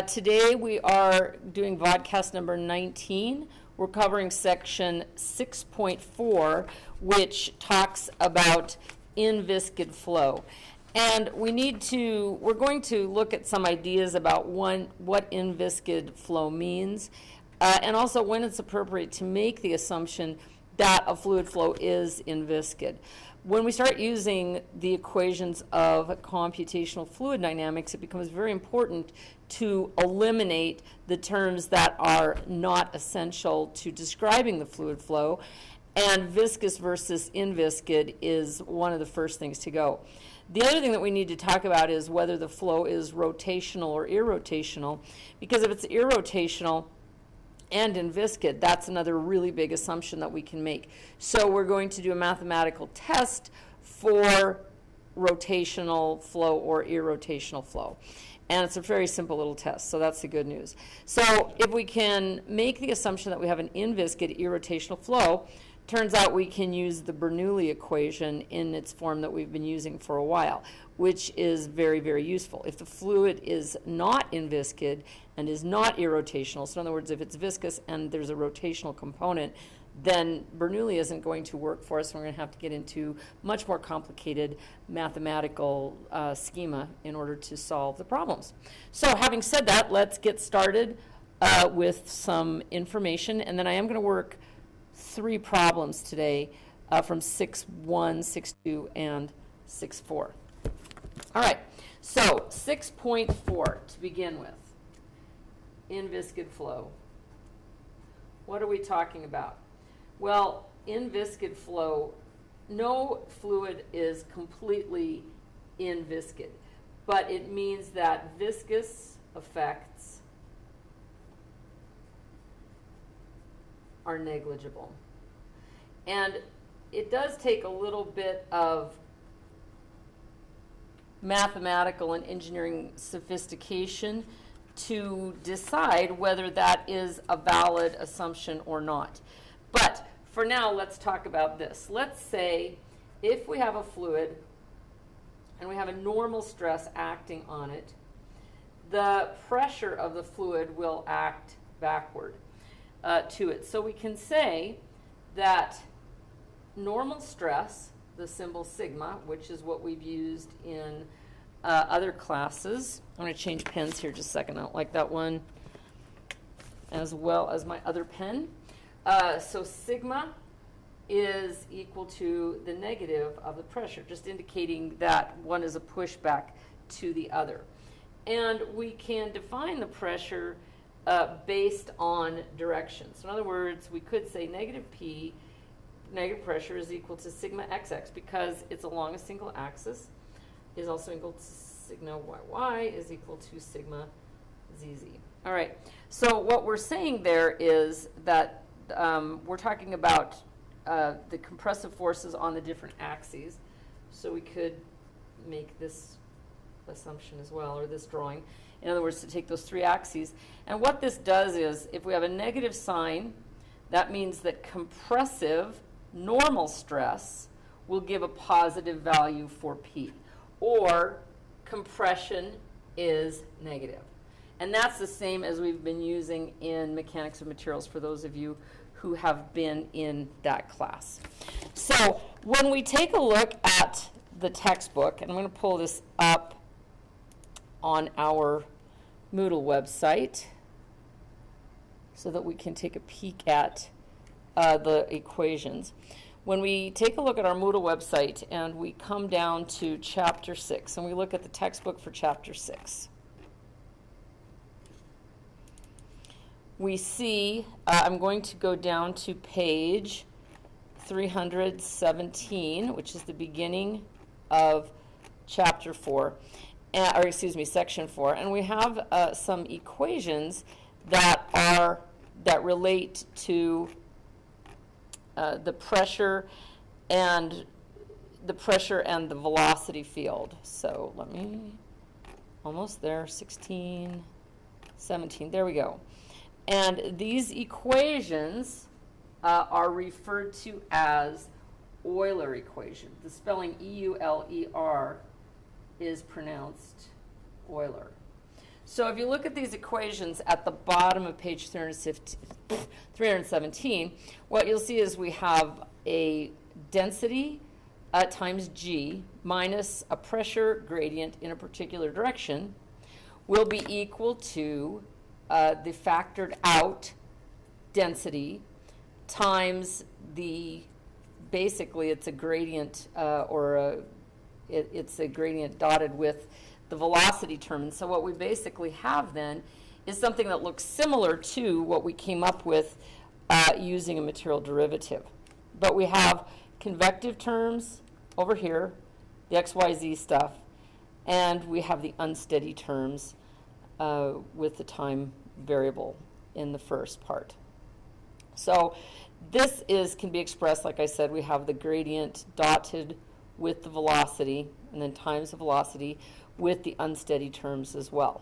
Today we are doing Vodcast number 19. We're covering section 6.4, which talks about in-viscid flow. And we're going to look at some ideas about what in-viscid flow means, and also when it's appropriate to make the assumption that a fluid flow is in-viscid. When we start using the equations of computational fluid dynamics, it becomes very important to eliminate the terms that are not essential to describing the fluid flow, and viscous versus in-viscid is one of the first things to go. The other thing that we need to talk about is whether the flow is rotational or irrotational, because if it's irrotational and in-viscid, that's another really big assumption that we can make. So we're going to do a mathematical test for rotational flow or irrotational flow. And it's a very simple little test, so that's the good news. So if we can make the assumption that we have an in-viscid irrotational flow, turns out we can use the Bernoulli equation in its form that we've been using for a while, which is very, very useful. If the fluid is not in-viscid and is not irrotational, so in other words, if it's viscous and there's a rotational component, then Bernoulli isn't going to work for us. We're going to have to get into much more complicated mathematical schema in order to solve the problems. So having said that, let's get started with some information, and then I am going to work 3 problems today from 6.1, 6.2, and 6.4. All right, so 6.4 to begin with, in-viscid flow. What are we talking about? Well, in-viscid flow, no fluid is completely in-viscid, but it means that viscous effects are negligible. And it does take a little bit of mathematical and engineering sophistication to decide whether that is a valid assumption or not. But for now, let's talk about this. Let's say if we have a fluid and we have a normal stress acting on it, the pressure of the fluid will act backward to it. So we can say that normal stress, the symbol sigma, which is what we've used in other classes. I'm going to change pens here just a second. I don't like that one as well as my other pen. So sigma is equal to the negative of the pressure, just indicating that one is a pushback to the other. And we can define the pressure based on direction. So in other words, we could say negative P, negative pressure, is equal to sigma xx because it's along a single axis, is also equal to sigma yy is equal to sigma zz. All right, so what we're saying there is that we're talking about the compressive forces on the different axes. So we could make this assumption as well, or this drawing. In other words, to take those 3 axes. And what this does is, if we have a negative sign, that means that compressive normal stress will give a positive value for P, or compression is negative. And that's the same as we've been using in mechanics of materials for those of you who have been in that class. So when we take a look at the textbook, and I'm going to pull this up on our Moodle website so that we can take a peek at the equations. When we take a look at our Moodle website and we come down to chapter 6 and we look at the textbook for chapter 6, we see, I'm going to go down to page 317, which is the beginning of chapter 4, or excuse me, section 4, and we have some equations that relate to the pressure and the velocity field. So let me, almost there, 16, 17, there we go. And these equations are referred to as Euler equation. The spelling E-U-L-E-R is pronounced Euler. So if you look at these equations at the bottom of page 317, what you'll see is we have a density times G minus a pressure gradient in a particular direction will be equal to the factored out density times the, basically it's a gradient it's a gradient dotted with the velocity term. And so what we basically have then is something that looks similar to what we came up with using a material derivative. But we have convective terms over here, the XYZ stuff, and we have the unsteady terms with the time variable in the first part. So this can be expressed, like I said, we have the gradient dotted with the velocity, and then times the velocity with the unsteady terms as well.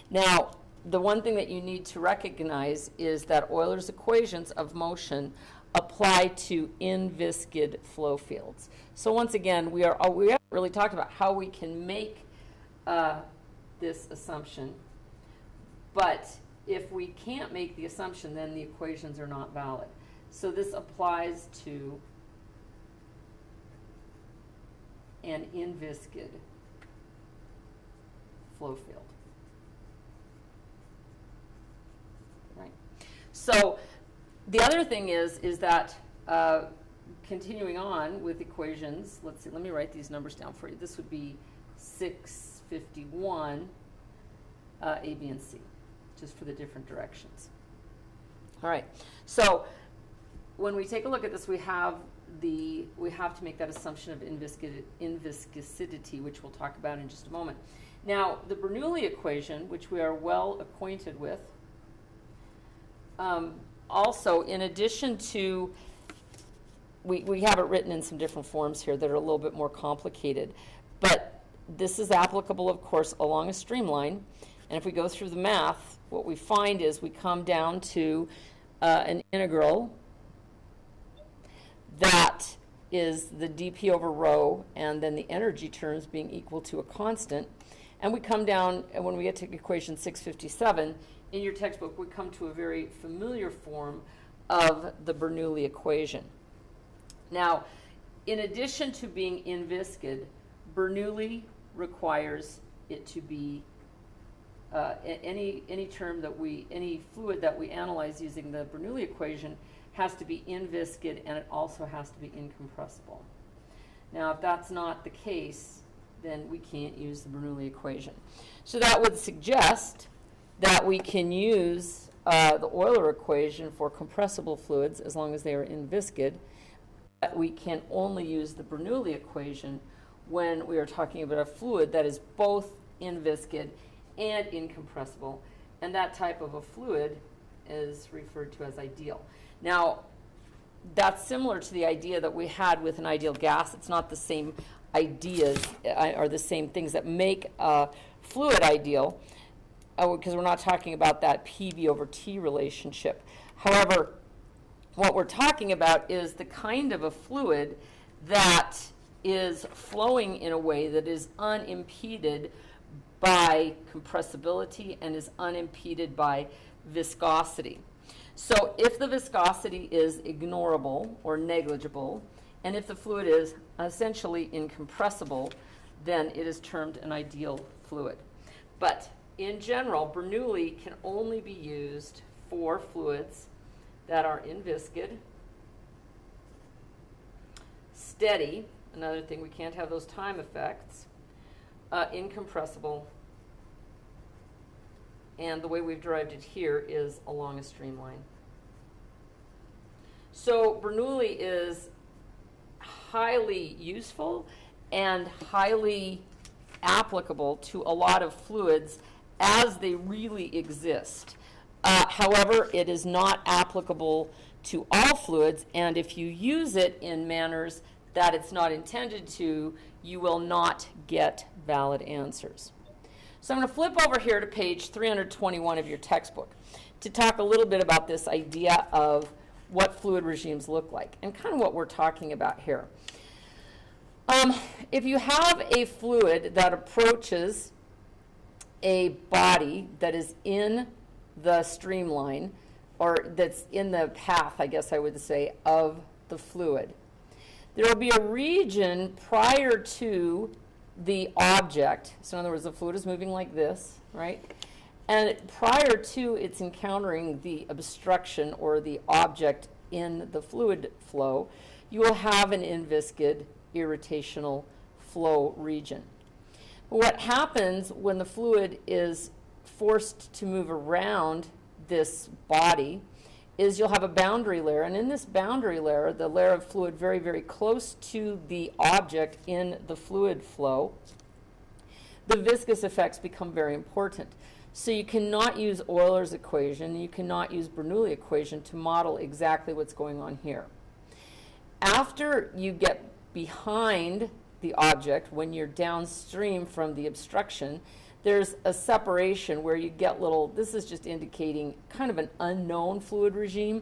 Now, the one thing that you need to recognize is that Euler's equations of motion apply to inviscid flow fields. So once again, we haven't really talked about how we can make this assumption, but if we can't make the assumption, then the equations are not valid. So this applies to an inviscid flow field. Right. So the other thing is that continuing on with equations, let's see, let me write these numbers down for you. This would be 651 A, B, and C, just for the different directions. All right. So when we take a look at this, we have to make that assumption of inviscosity, which we'll talk about in just a moment. Now, the Bernoulli equation, which we are well acquainted with, also, in addition to, we have it written in some different forms here that are a little bit more complicated, but this is applicable, of course, along a streamline. And if we go through the math, what we find is we come down to an integral that is the dp over rho, and then the energy terms being equal to a constant. And we come down, and when we get to equation 657, in your textbook, we come to a very familiar form of the Bernoulli equation. Now, in addition to being inviscid, Bernoulli requires it to be any fluid that we analyze using the Bernoulli equation has to be inviscid, and it also has to be incompressible. Now, if that's not the case, then we can't use the Bernoulli equation. So that would suggest that we can use the Euler equation for compressible fluids as long as they are inviscid. But we can only use the Bernoulli equation when we are talking about a fluid that is both inviscid and incompressible, and that type of a fluid is referred to as ideal. Now, that's similar to the idea that we had with an ideal gas. It's not the same ideas or the same things that make a fluid ideal, because we're not talking about that PV over T relationship. However, what we're talking about is the kind of a fluid that is flowing in a way that is unimpeded by compressibility and is unimpeded by viscosity. So if the viscosity is ignorable or negligible, and if the fluid is essentially incompressible, then it is termed an ideal fluid. But in general, Bernoulli can only be used for fluids that are inviscid, steady, another thing, we can't have those time effects, incompressible, and the way we've derived it here is along a streamline. So Bernoulli is highly useful and highly applicable to a lot of fluids as they really exist. However, it is not applicable to all fluids, and if you use it in manners that it's not intended to, you will not get valid answers. So I'm going to flip over here to page 321 of your textbook to talk a little bit about this idea of what fluid regimes look like and kind of what we're talking about here. If you have a fluid that approaches a body that is in the streamline, or that's in the path, I guess I would say, of the fluid, there will be a region prior to the object. So in other words, the fluid is moving like this, right? And prior to its encountering the obstruction or the object in the fluid flow, you will have an inviscid irrotational flow region. What happens when the fluid is forced to move around this body is you'll have a boundary layer, and in this boundary layer, the layer of fluid very, very close to the object in the fluid flow, the viscous effects become very important. So you cannot use Euler's equation, you cannot use Bernoulli equation to model exactly what's going on here. After you get behind the object, when you're downstream from the obstruction, there's a separation where you get little, this is just indicating kind of an unknown fluid regime.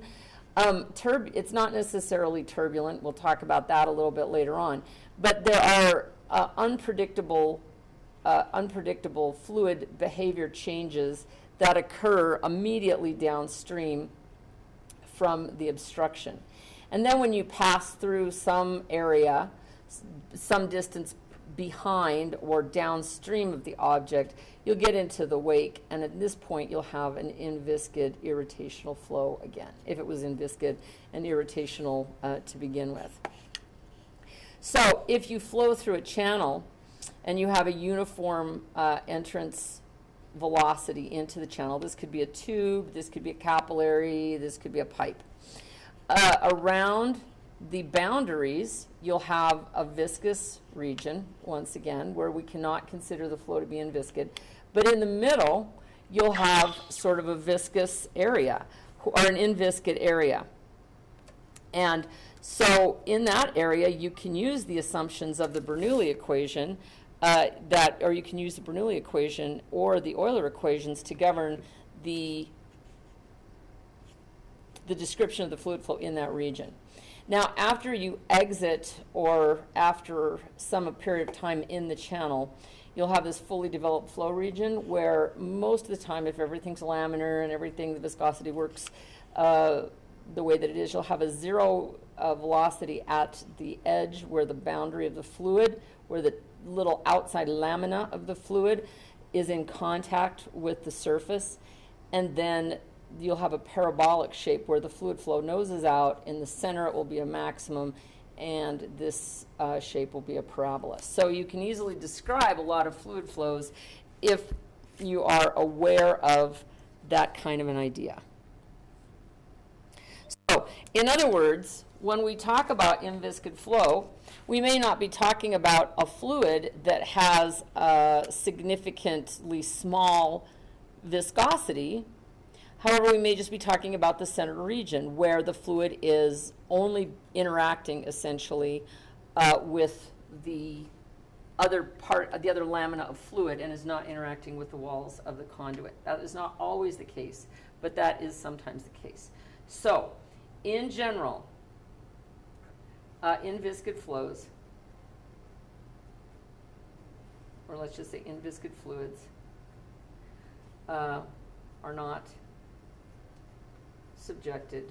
It's not necessarily turbulent, we'll talk about that a little bit later on, but there are unpredictable fluid behavior changes that occur immediately downstream from the obstruction. And then when you pass through some area, some distance behind or downstream of the object, you'll get into the wake, and at this point you'll have an inviscid irrotational flow again, if it was inviscid and irrotational to begin with. So if you flow through a channel and you have a uniform entrance velocity into the channel, this could be a tube, this could be a capillary, this could be a pipe. Around the boundaries, you'll have a viscous region, once again, where we cannot consider the flow to be inviscid. But in the middle, you'll have sort of a viscous area, or an inviscid area. And so in that area, you can use the assumptions of the Bernoulli equation, or you can use the Bernoulli equation or the Euler equations to govern the description of the fluid flow in that region. Now, after you exit, or after some period of time in the channel, you'll have this fully developed flow region where most of the time, if everything's laminar and everything, the viscosity works the way that it is, you'll have a zero velocity at the edge where the boundary of the fluid, where the little outside lamina of the fluid is in contact with the surface, and then you'll have a parabolic shape where the fluid flow noses out. In the center it will be a maximum, and this shape will be a parabola. So you can easily describe a lot of fluid flows if you are aware of that kind of an idea. So in other words, when we talk about inviscid flow, we may not be talking about a fluid that has a significantly small viscosity. However, we may just be talking about the center region where the fluid is only interacting essentially with the other lamina of fluid and is not interacting with the walls of the conduit. That is not always the case, but that is sometimes the case. So, in general, inviscid flows, or let's just say inviscid fluids, are not subjected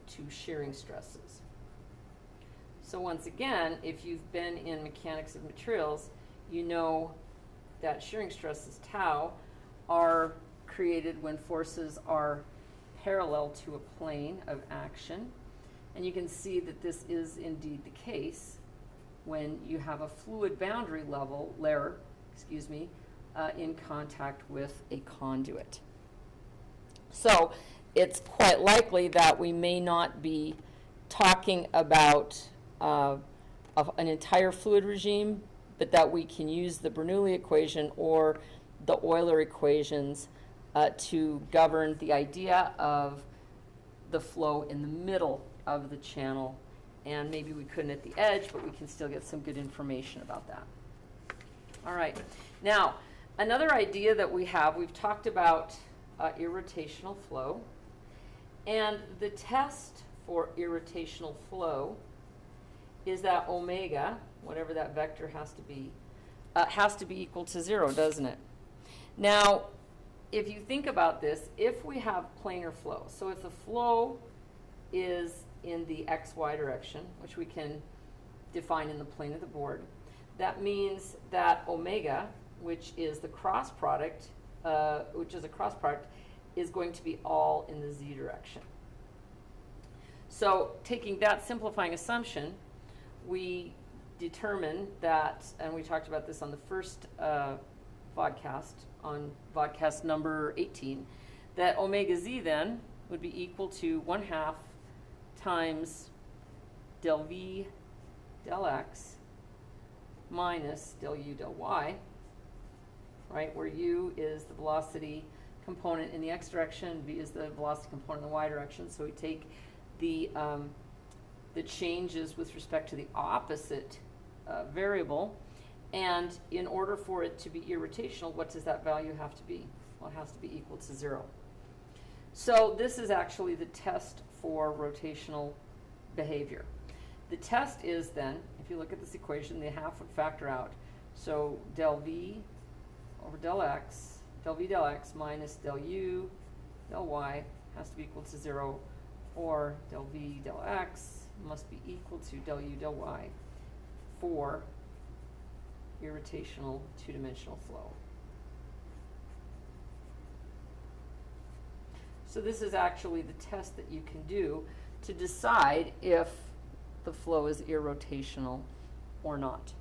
to shearing stresses. So once again, if you've been in mechanics of materials, you know that shearing stresses tau are created when forces are parallel to a plane of action. And you can see that this is indeed the case when you have a fluid boundary layer, in contact with a conduit. So it's quite likely that we may not be talking about an entire fluid regime, but that we can use the Bernoulli equation or the Euler equations to govern the idea of the flow in the middle of the channel. And maybe we couldn't at the edge, but we can still get some good information about that. All right. Now, another idea that we've talked about irrotational flow. And the test for irrotational flow is that omega, whatever that vector has to be, has to be equal to 0, doesn't it? Now, if you think about this, if we have planar flow, so if the flow is in the xy direction, which we can define in the plane of the board, that means that omega, which is the cross product, is going to be all in the z direction. So taking that simplifying assumption, we determine that, and we talked about this on the first vodcast, on vodcast number 18, that omega z then would be equal to 1/2 times del v del x minus del u del y, right, where u is the velocity component in the x direction, v is the velocity component in the y direction. So we take the changes with respect to the opposite variable, and in order for it to be irrotational, what does that value have to be? Well, it has to be equal to 0. So this is actually the test for rotational behavior. The test is then, if you look at this equation, the half would factor out. So del v over del v del x minus del u del y has to be equal to 0, or del v del x must be equal to del u del y for irrotational two-dimensional flow. So this is actually the test that you can do to decide if the flow is irrotational or not.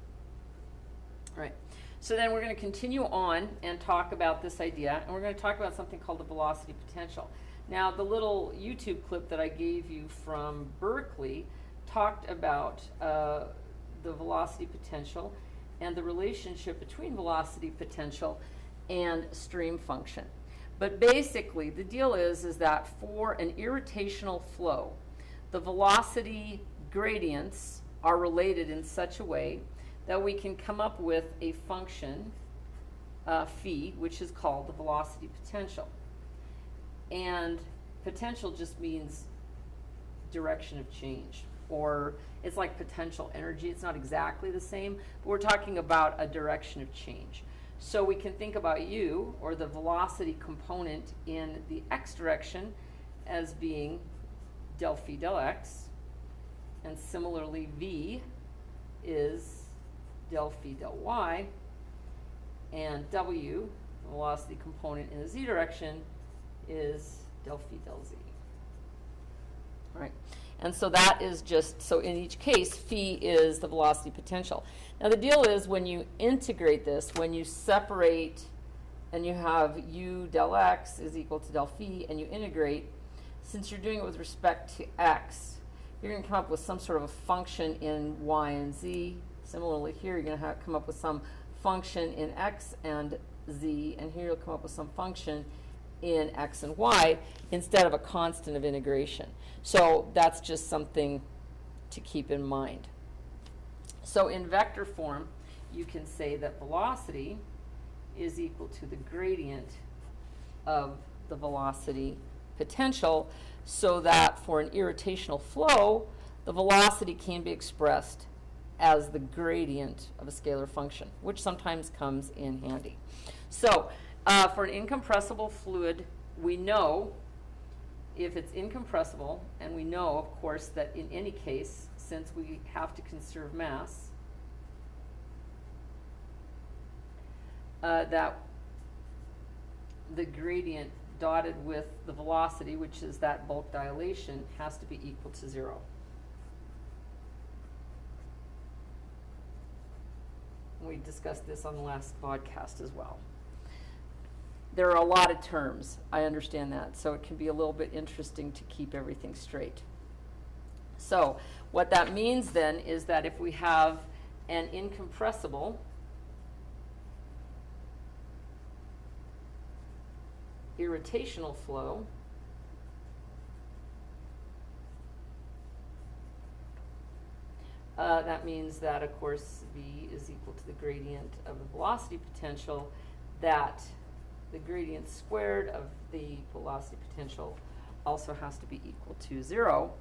All right. So then we're going to continue on and talk about this idea, and we're going to talk about something called the velocity potential. Now, the little YouTube clip that I gave you from Berkeley talked about the velocity potential and the relationship between velocity potential and stream function. But basically, the deal is that for an irrotational flow, the velocity gradients are related in such a way that we can come up with a function, phi, which is called the velocity potential. And potential just means direction of change, or it's like potential energy. It's not exactly the same, but we're talking about a direction of change. So we can think about u, or the velocity component in the x direction, as being del phi del x, and similarly v is del phi del y, and w, the velocity component in the z direction, is del phi del z. All right. And so that is just, so in each case, phi is the velocity potential. Now the deal is, when you integrate this, when you separate and you have u del x is equal to del phi, and you integrate, since you're doing it with respect to x, you're going to come up with some sort of a function in y and z. Similarly here, you're going to come up with some function in x and z, and here you'll come up with some function in x and y instead of a constant of integration. So that's just something to keep in mind. So in vector form, you can say that velocity is equal to the gradient of the velocity potential, so that for an irrotational flow, the velocity can be expressed as the gradient of a scalar function, which sometimes comes in handy. So for an incompressible fluid, we know if it's incompressible, and we know, of course, that in any case, since we have to conserve mass, that the gradient dotted with the velocity, which is that bulk dilation, has to be equal to 0. We discussed this on the last podcast as well. There are a lot of terms, I understand that, so it can be a little bit interesting to keep everything straight. So what that means then is that if we have an incompressible irrotational flow, that means that, of course, v is equal to the gradient of the velocity potential, that the gradient squared of the velocity potential also has to be equal to 0.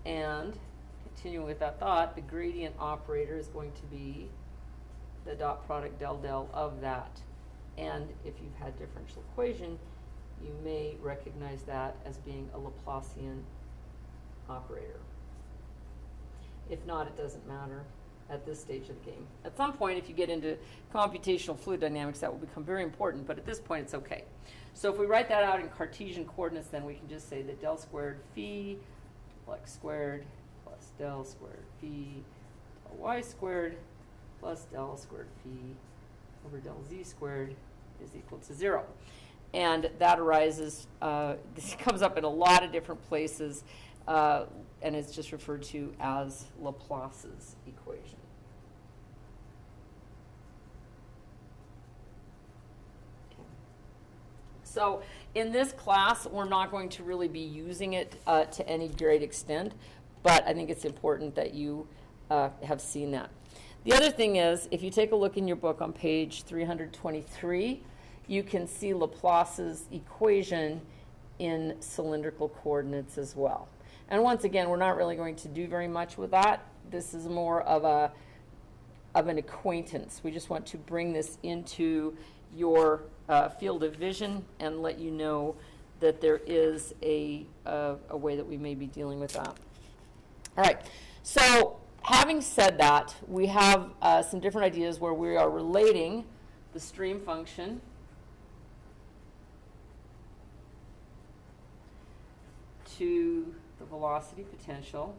And continuing with that thought, the gradient operator is going to be the dot product del of that. And if you've had differential equation, you may recognize that as being a Laplacian operator. If not, it doesn't matter at this stage of the game. At some point, if you get into computational fluid dynamics, that will become very important, but at this point, it's okay. So if we write that out in Cartesian coordinates, then we can just say that del squared phi x squared plus del squared phi del y squared plus del squared phi over del z squared is equal to 0. And that arises, this comes up in a lot of different places, and it's just referred to as Laplace's equation. Okay. So in this class, we're not going to really be using it to any great extent, but I think it's important that you have seen that. The other thing is, if you take a look in your book on page 323, you can see Laplace's equation in cylindrical coordinates as well. And once again, we're not really going to do very much with that. This is more of an acquaintance. We just want to bring this into your field of vision and let you know that there is a way that we may be dealing with that. All right, so having said that, we have some different ideas where we are relating the stream function to the velocity potential,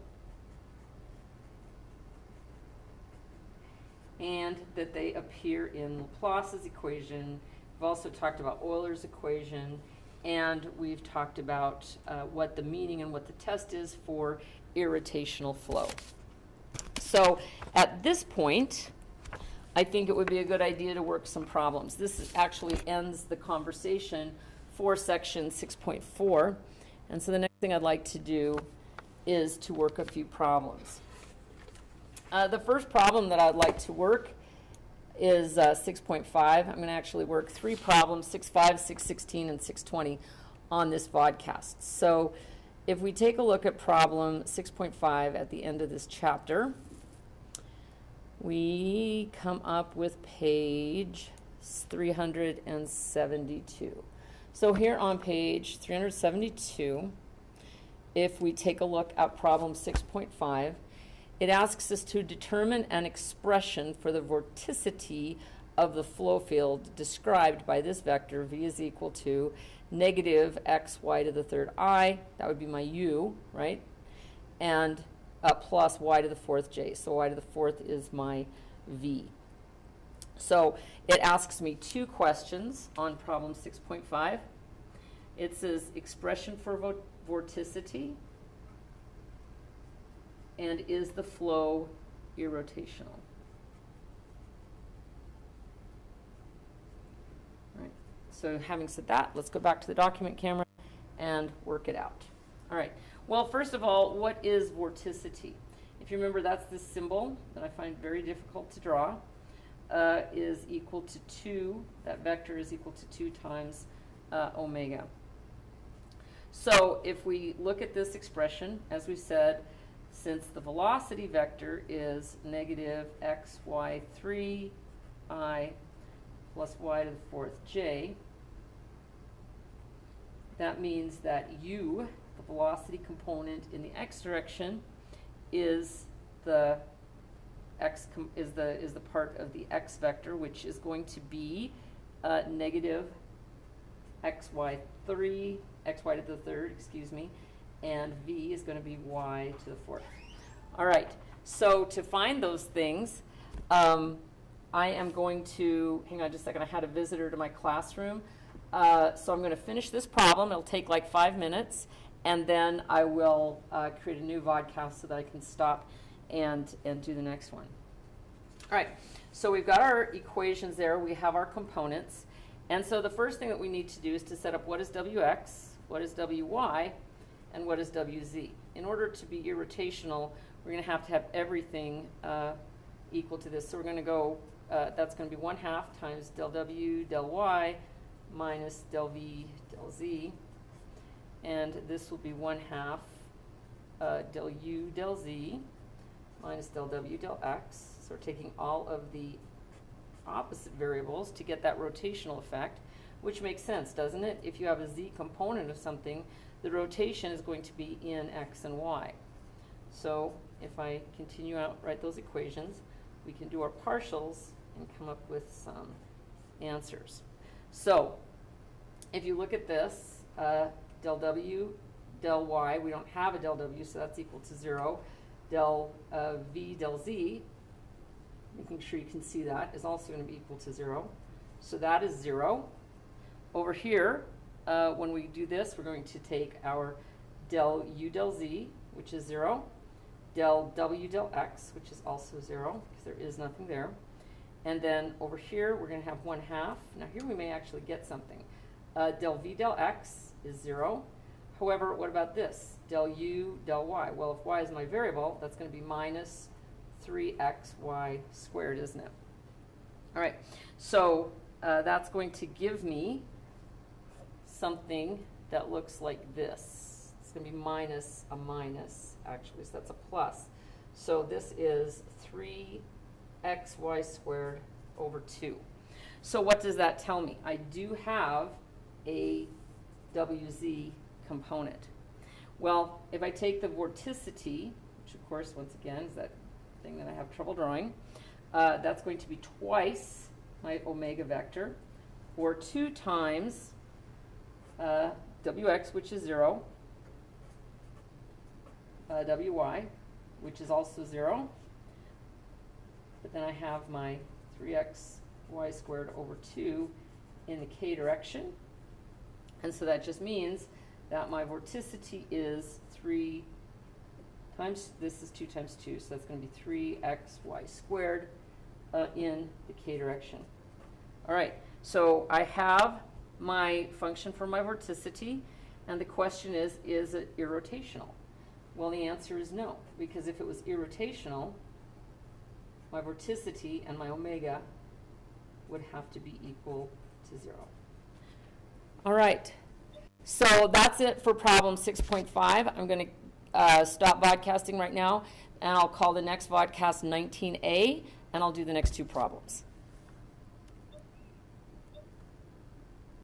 and that they appear in Laplace's equation. We've also talked about Euler's equation, and we've talked about what the meaning and what the test is for irrotational flow. So at this point, I think it would be a good idea to work some problems. This actually ends the conversation for section 6.4. And so the next thing I'd like to do is to work a few problems. The first problem that I'd like to work is 6.5. I'm going to actually work 3 problems, 6.5, 6.16, and 6.20 on this vodcast. So if we take a look at problem 6.5 at the end of this chapter, we come up with page 372. So here on page 372, if we take a look at problem 6.5, it asks us to determine an expression for the vorticity of the flow field described by this vector, v is equal to negative xy to the third I, that would be my u, right? And plus y to the fourth j. So y to the fourth is my v. So it asks me 2 questions on problem 6.5. It says expression for vorticity, and is the flow irrotational? All right. So having said that, let's go back to the document camera and work it out. All right. Well, first of all, what is vorticity? If you remember, that's this symbol that I find very difficult to draw. Is equal to 2, that vector is equal to 2 times omega. So if we look at this expression, as we said, since the velocity vector is negative xy3 I plus y to the fourth j, that means that u, the velocity component in the x direction, is the is the part of the x vector, which is going to be negative xy to the third, excuse me, and v is going to be y to the fourth. All right, so to find those things, I am going to, hang on just a second, I had a visitor to my classroom, so I'm going to finish this problem. It'll take like 5 minutes, and then I will create a new vodcast so that I can stop and do the next one. All right, so we've got our equations there. We have our components. And so the first thing that we need to do is to set up what is Wx, what is Wy, and what is Wz. In order to be irrotational, we're going to have everything equal to this. So we're going to go, that's going to be 1/2 times del W, del Y, minus del V, del Z. And this will be 1/2 del U, del Z, minus del W, del X. So we're taking all of the opposite variables to get that rotational effect, which makes sense, doesn't it? If you have a z component of something, the rotation is going to be in x and y. So if I continue out, write those equations, we can do our partials and come up with some answers. So if you look at this, del w, del y, we don't have a del w, so that's equal to 0. Del v, del z, making sure you can see that, is also going to be equal to 0. So that is 0. Over here, when we do this, we're going to take our del u, del z, which is 0, del w, del x, which is also 0, because there is nothing there. And then over here, we're going to have 1/2. Now here we may actually get something. Del v, del x is 0. However, what about this? Del u, del y. Well, if y is my variable, that's going to be minus 3xy squared, isn't it? All right, so that's going to give me something that looks like this. It's going to be minus a minus, actually, so that's a plus. So this is 3xy squared over 2. So what does that tell me? I do have a wz component. Well, if I take the vorticity, which of course, once again, is that thing that I have trouble drawing, that's going to be twice my omega vector, or 2 times wx, which is 0, wy, which is also 0, but then I have my 3xy squared over 2 in the k direction, and so that just means that my vorticity is 3 times, this is 2 times 2, so that's going to be 3xy squared in the k direction. All right, so I have my function for my vorticity, and the question is it irrotational? Well, the answer is no, because if it was irrotational, my vorticity and my omega would have to be equal to 0. All right, so that's it for problem 6.5. I'm going to stop vodcasting right now, and I'll call the next vodcast 19A, and I'll do the next 2 problems.